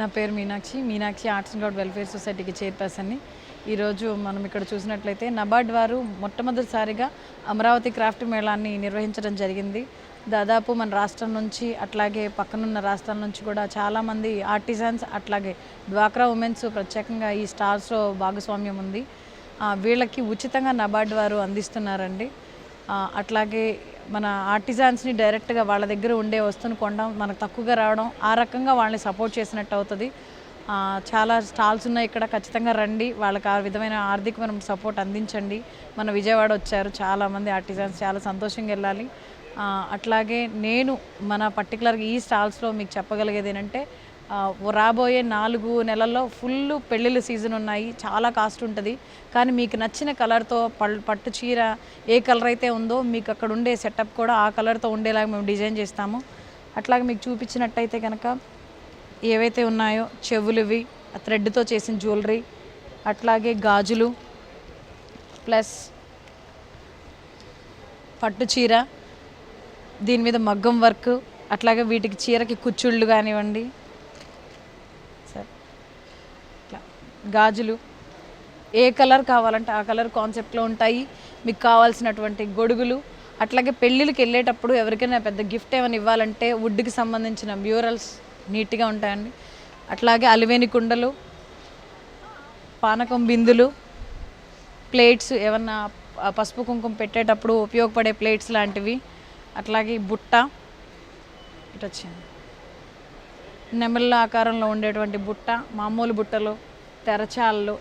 నా పేరు Meenakshi arts and craft welfare సొసైటీకి చైర్పర్సన్ని. ఈరోజు మనం ఇక్కడ చూసినట్లయితే నబార్డ్ వారు మొట్టమొదటిసారిగా అమరావతి క్రాఫ్ట్ మేళాన్ని నిర్వహించడం జరిగింది. దాదాపు మన రాష్ట్రం నుంచి అట్లాగే పక్కనున్న రాష్ట్రాల నుంచి కూడా చాలామంది ఆర్టిజన్స్ అట్లాగే డ్వాక్రా ఉమెన్స్ ప్రత్యేకంగా ఈ స్టాల్స్లో భాగస్వామ్యం ఉంది. వీళ్ళకి ఉచితంగా నబార్డ్ వారు అందిస్తున్నారండి. అట్లాగే మన ఆర్టిజాన్స్ని డైరెక్ట్గా వాళ్ళ దగ్గర ఉండే వస్తువుని కొనడం, మనకు తక్కువగా రావడం, ఆ రకంగా వాళ్ళని సపోర్ట్ చేసినట్టు అవుతుంది. చాలా స్టాల్స్ ఉన్నాయి ఇక్కడ, ఖచ్చితంగా రండి, వాళ్ళకి ఆ విధమైన ఆర్థికమైన సపోర్ట్ అందించండి. మన విజయవాడ వచ్చారు చాలామంది ఆర్టిజాన్స్, చాలా సంతోషంగా వెళ్ళాలి. అట్లాగే నేను మన పర్టికులర్గా ఈ స్టాల్స్లో మీకు చెప్పగలిగేది ఏంటంటే, రాబోయే 4 నెలల్లో ఫుల్ పెళ్ళిళ్ళ సీజన్ ఉన్నాయి, చాలా కాస్ట్ ఉంటుంది. కానీ మీకు నచ్చిన కలర్తో పట్టు చీర ఏ కలర్ అయితే ఉందో మీకు అక్కడ ఉండే సెటప్ కూడా ఆ కలర్తో ఉండేలాగా మేము డిజైన్ చేస్తాము. అట్లాగే మీకు చూపించినట్టయితే కనుక ఏవైతే ఉన్నాయో చెవులువి, థ్రెడ్తో చేసిన జ్యువెలరీ, అట్లాగే గాజులు, ప్లస్ పట్టు చీర, దీని మీద మగ్గం వర్క్, అట్లాగే వీటికి చీరకి కుచ్చుళ్ళు కానివ్వండి, గాజులు ఏ కలర్ కావాలంటే ఆ కలర్ కాన్సెప్ట్లో ఉంటాయి. మీకు కావాల్సినటువంటి గొడుగులు, అట్లాగే పెళ్ళిళ్ళకి వెళ్ళేటప్పుడు ఎవరికైనా పెద్ద గిఫ్ట్ ఏమైనా ఇవ్వాలంటే వుడ్కి సంబంధించిన మ్యూరల్స్ నీట్గా ఉంటాయండి. అట్లాగే అలివేని కుండలు, పానకం బిందులు, ప్లేట్స్, ఏమన్నా పసుపు కుంకుమ పెట్టేటప్పుడు ఉపయోగపడే ప్లేట్స్ లాంటివి, అట్లాగే బుట్ట, ఇటు వచ్చింది నెమళ్ళ ఆకారంలో ఉండేటువంటి బుట్ట, మామూలు బుట్టలు, తెరచాళ్ళు,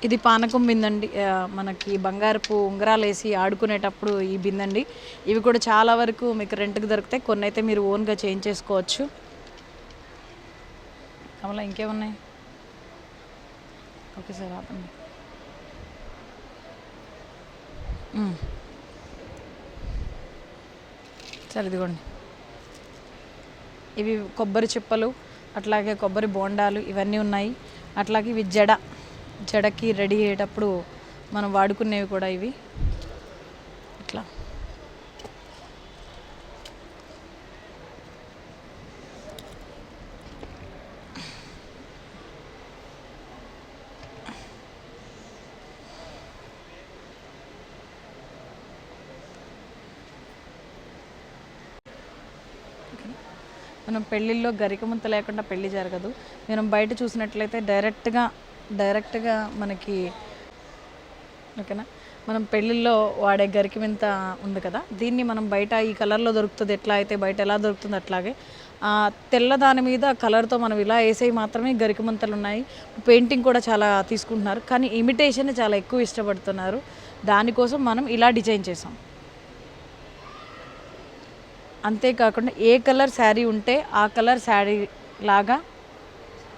ఇది పానకం బిందండి. మనకి బంగారపు ఉంగరాలు వేసి ఆడుకునేటప్పుడు ఈ బిందండి. ఇవి కూడా చాలా వరకు మీకు రెంట్కి దొరుకుతాయి, కొన్ని అయితే మీరు ఓన్గా చేంజ్ చేసుకోవచ్చు. కమలా ఇంకేమున్నాయి? ఓకే సార్, ఆపండి. సరే, ఇదిగోండి, ఇవి కొబ్బరి చిప్పలు, అట్లాగే కొబ్బరి బోండాలు ఇవన్నీ ఉన్నాయి. అట్లాగే ఇవి జడకి రెడీ అయ్యేటప్పుడు మనం వాడుకునేవి కూడా ఇవి. ఇట్లా మనం పెళ్ళిళ్ళలో గరికముంత లేకుండా పెళ్ళి జరగదు. మనం బయట చూసినట్లయితే డైరెక్ట్గా మనకి ఓకేనా, మనం పెళ్ళిళ్ళలో వాడే గరికమింత ఉంది కదా, దీన్ని మనం బయట ఈ కలర్లో దొరుకుతుంది, ఎట్లా అయితే బయట ఎలా దొరుకుతుంది అట్లాగే తెల్ల దాని మీద కలర్తో మనం ఇలా వేసేవి మాత్రమే గరికమంతలు ఉన్నాయి. పెయింటింగ్ కూడా చాలా తీసుకుంటున్నారు, కానీ ఇమిటేషన్ చాలా ఎక్కువ ఇష్టపడుతున్నారు. దానికోసం మనం ఇలా డిజైన్ చేసాం. అంతేకాకుండా ఏ కలర్ శారీ ఉంటే ఆ కలర్ శారీ లాగా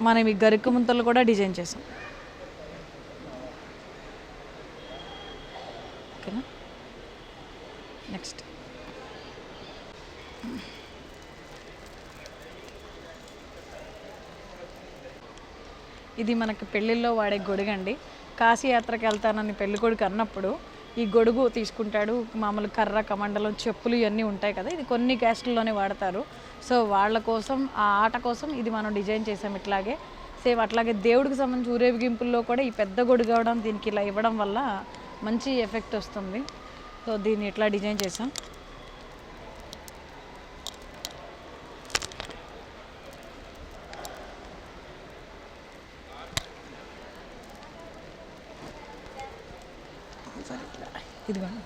మనం ఈ గరిక ముంతలు కూడా డిజైన్ చేసాం. ఓకేనా, నెక్స్ట్ ఇది మనకి పెళ్ళిళ్ళలో వాడే గొడుగండి. కాశీ యాత్రకి వెళ్తానని పెళ్ళికొడుకు అన్నప్పుడు ఈ గొడుగు తీసుకుంటాడు. మామూలు కర్ర, కమండలం, చెప్పులు ఇవన్నీ ఉంటాయి కదా, ఇది కొన్ని క్యాస్ట్లలోనే వాడతారు. సో వాళ్ళ కోసం, ఆ ఆట కోసం ఇది మనం డిజైన్ చేసాం ఇట్లాగే. సేమ్ అట్లాగే దేవుడికి సంబంధించి ఊరేగింపుల్లో కూడా ఈ పెద్ద గొడుగు అవడం, దీనికి ఇలా ఇవ్వడం వల్ల మంచి ఎఫెక్ట్ వస్తుంది. సో దీన్ని ఇట్లా డిజైన్ చేసాం. ఇదిగోండి,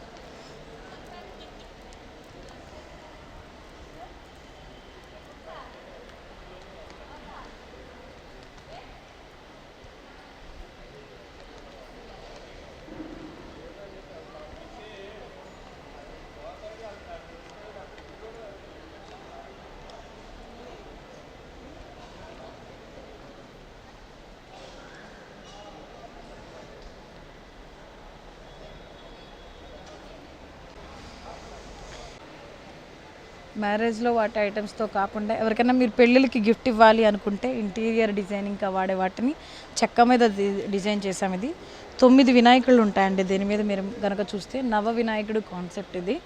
మ్యారేజ్లో వాటి ఐటమ్స్తో కాకుండా ఎవరికైనా మీరు పెళ్ళిళ్ళకి గిఫ్ట్ ఇవ్వాలి అనుకుంటే ఇంటీరియర్ డిజైనింగ్గా వాడే వాటిని చెక్క మీద డిజైన్ చేసాం. ఇది 9 వినాయకుళ్ళు ఉంటాయండి దీని మీద. మీరు కనుక చూస్తే నవ వినాయకుడు కాన్సెప్ట్ ఇది.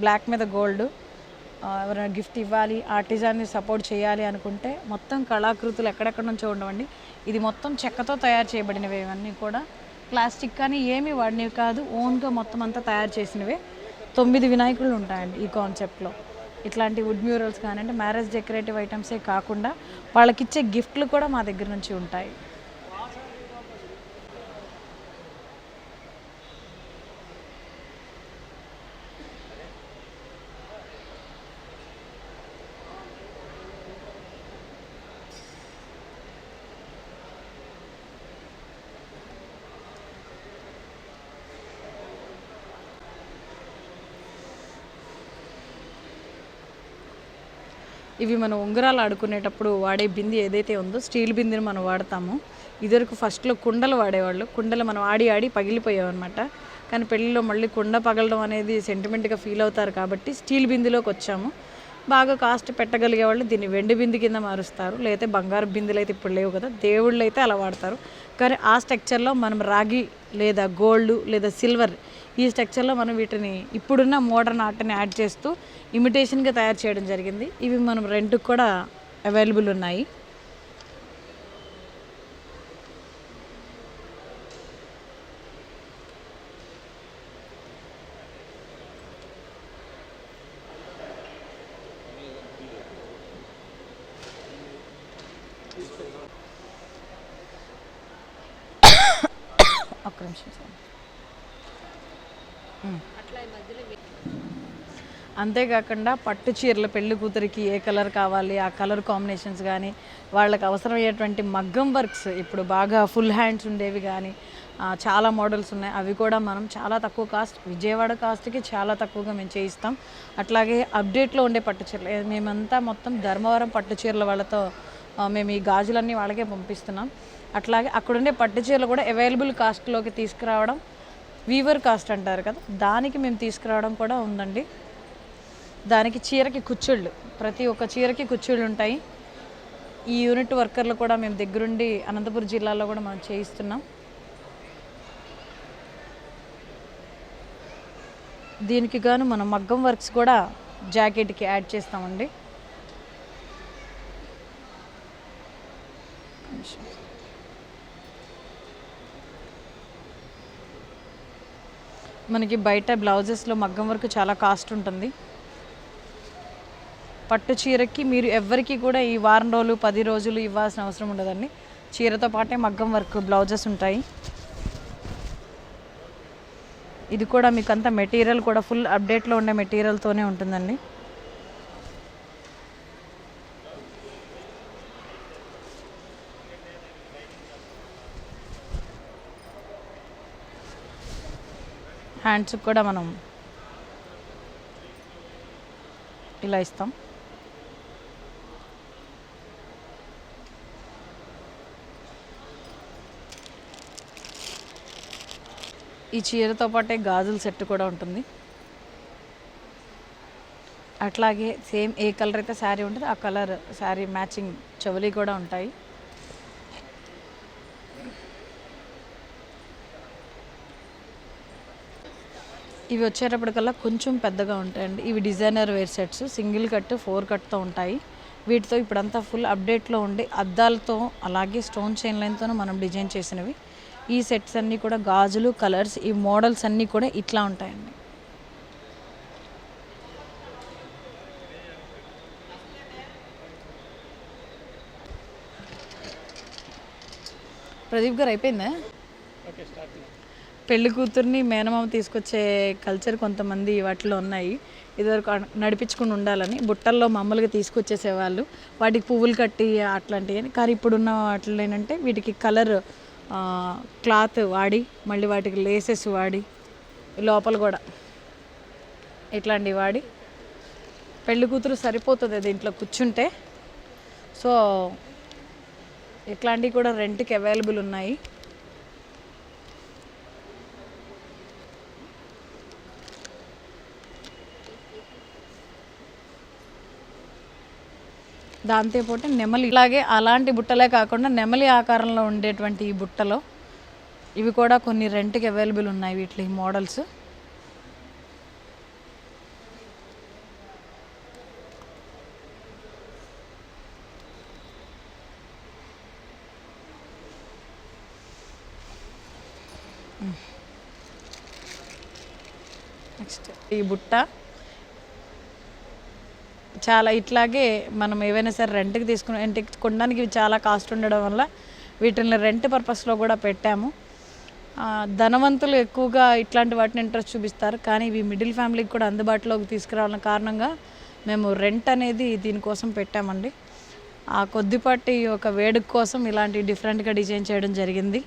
బ్లాక్ మీద గోల్డ్, ఎవరైనా గిఫ్ట్ ఇవ్వాలి, ఆర్టిజాన్ని సపోర్ట్ చేయాలి అనుకుంటే మొత్తం కళాకృతులు ఎక్కడెక్కడ నుంచో ఉండవండి. ఇది మొత్తం చెక్కతో తయారు చేయబడినవి, ఇవన్నీ కూడా ప్లాస్టిక్ కానీ ఏమీ వాడినవి కాదు, ఓన్గా మొత్తం అంతా తయారు చేసినవే. 9 వినాయకులు ఉంటాయండి ఈ కాన్సెప్ట్లో. ఇట్లాంటి వుడ్ మ్యూరల్స్ కానీ అంటే మ్యారేజ్ డెకరేటివ్ ఐటమ్సే కాకుండా వాళ్ళకిచ్చే గిఫ్ట్లు కూడా మా దగ్గర నుంచి ఉంటాయి. ఇవి మనం ఉంగరాలు ఆడుకునేటప్పుడు వాడే బింది ఏదైతే ఉందో స్టీల్ బిందిని మనం వాడతాము. ఇదివరకు ఫస్ట్లో కుండలు వాడేవాళ్ళు, కుండలు మనం ఆడి ఆడి పగిలిపోయామన్నమాట. కానీ పెళ్ళిలో మళ్ళీ కుండ పగలడం అనేది సెంటిమెంట్గా ఫీల్ అవుతారు కాబట్టి స్టీల్ బిందిలోకి వచ్చాము. బాగా కాస్ట్ పెట్టగలిగే వాళ్ళు దీన్ని వెండి బింది కింద మారుస్తారు, లేకపోతే బంగారు బిందులు అయితే ఇప్పుడు లేవు కదా, దేవుళ్ళు అయితే అలా వాడతారు. కానీ ఆ స్ట్రక్చర్లో మనం రాగి లేదా గోల్డ్ లేదా సిల్వర్ ఈ స్ట్రక్చర్లో మనం వీటిని ఇప్పుడున్న మోడర్న్ ఆర్ట్ని యాడ్ చేస్తూ ఇమిటేషన్గా తయారు చేయడం జరిగింది. ఇవి మనం రెంట్కి కూడా అవైలబుల్ ఉన్నాయి. ఒక్క నిమిషం సార్. అంతేకాకుండా పట్టు చీరల పెళ్లి కూతురికి ఏ కలర్ కావాలి, ఆ కలర్ కాంబినేషన్స్ కానీ, వాళ్ళకి అవసరమయ్యేటువంటి మగ్గం వర్క్స్ ఇప్పుడు బాగా ఫుల్ హ్యాండ్స్ ఉండేవి కానీ చాలా మోడల్స్ ఉన్నాయి. అవి కూడా మనం చాలా తక్కువ కాస్ట్, విజయవాడ కాస్ట్కి చాలా తక్కువగా మేము చేయిస్తాం. అట్లాగే అప్డేట్లో ఉండే పట్టు చీరలు మేమంతా మొత్తం ధర్మవరం పట్టు చీరల వాళ్ళతో మేము ఈ గాజులన్నీ వాళ్ళకే పంపిస్తున్నాం. అట్లాగే అక్కడుండే పట్టు చీరలు కూడా అవైలబుల్ కాస్ట్లోకి తీసుకురావడం, వీవర్ కాస్ట్ అంటారు కదా, దానికి మేము తీసుకురావడం కూడా ఉందండి. దానికి చీరకి కుచ్చుళ్ళు, ప్రతి ఒక్క చీరకి కుచ్చుళ్ళు ఉంటాయి. ఈ యూనిట్ వర్కర్లు కూడా మేము దగ్గరుండి అనంతపురం జిల్లాలో కూడా మనం చేయిస్తున్నాం. దీనికి గాను మనం మగ్గం వర్క్స్ కూడా జాకెట్కి యాడ్ చేస్తామండి. మనకి బయట బ్లౌజెస్లో మగ్గం వర్క్ చాలా కాస్ట్ ఉంటుంది. పట్టు చీరకి మీరు ఎవ్వరికి కూడా ఈ వారం రోజులు 10 రోజులు ఇవ్వాల్సిన అవసరం ఉండదండి. చీరతో పాటే మగ్గం వర్క్ బ్లౌజెస్ ఉంటాయి. ఇది కూడా మీకు అంతా మెటీరియల్ కూడా ఫుల్ అప్డేట్లో ఉండే మెటీరియల్తోనే ఉంటుందండి. హ్యాండ్స్కి కూడా మనం ఇలా ఇస్తాం. ఈ చీరతో పాటే గాజుల సెట్ కూడా ఉంటుంది. అట్లాగే సేమ్ ఏ కలర్ అయితే శారీ ఉంటుందో ఆ కలర్ శారీ మ్యాచింగ్ చెవులు కూడా ఉంటాయి. ఇవి వచ్చేటప్పటికల్లా కొంచెం పెద్దగా ఉంటాయండి. ఇవి designer wear sets, single cut 4 కట్తో ఉంటాయి. వీటితో ఇప్పుడంతా ఫుల్ అప్డేట్లో ఉండి అద్దాలతో అలాగే స్టోన్ చైన్ లైన్తోనూ మనం డిజైన్ చేసినవి. ఈ సెట్స్ అన్నీ కూడా గాజులు కలర్స్, ఈ మోడల్స్ అన్నీ కూడా ఇట్లా ఉంటాయండి. ప్రదీప్ గారు అయిపోయిందా? పెళ్లి కూతుర్ని మేనమామ తీసుకొచ్చే కల్చర్ కొంతమంది వాటిలో ఉన్నాయి. ఇదివరకు నడిపించుకుని ఉండాలని బుట్టల్లో మామూలుగా తీసుకొచ్చేసేవాళ్ళు, వాటికి పువ్వులు కట్టి అట్లాంటివి. కానీ ఇప్పుడున్న వాటిలో ఏంటంటే వీటికి కలర్ క్లాత్ వాడి మళ్ళీ వాటికి లేసెస్ వాడి లోపల కూడా ఇట్లాంటివి వాడి పెళ్లి కూతురు సరిపోతుంది దీంట్లో కూర్చుంటే. సో ఇట్లాంటివి కూడా రెంట్కి అవైలబుల్ ఉన్నాయి. దాంతోపాటు నెమలి, ఇలాగే అలాంటి బుట్టలే కాకుండా నెమలి ఆకారంలో ఉండేటువంటి ఈ బుట్టలో ఇవి కూడా కొన్ని రెంట్కి అవైలబుల్ ఉన్నాయి. వీటి మోడల్స్ నెక్స్ట్ ఈ బుట్ట చాలా ఇట్లాగే మనం ఏవైనా సరే రెంట్కి తీసుకుని ఇంటికి కొనడానికి ఇవి చాలా కాస్ట్ ఉండడం వల్ల వీటిని రెంట్ పర్పస్లో కూడా పెట్టాము. ధనవంతులు ఎక్కువగా ఇట్లాంటి వాటిని ఇంట్రెస్ట్ చూపిస్తారు, కానీ ఇవి మిడిల్ ఫ్యామిలీకి కూడా అందుబాటులోకి తీసుకురావాలన్న కారణంగా మేము రెంట్ అనేది దీనికోసం పెట్టామండి. ఆ కొద్దిపాటి ఒక వేడుక కోసం ఇలాంటి డిఫరెంట్గా డిజైన్ చేయడం జరిగింది.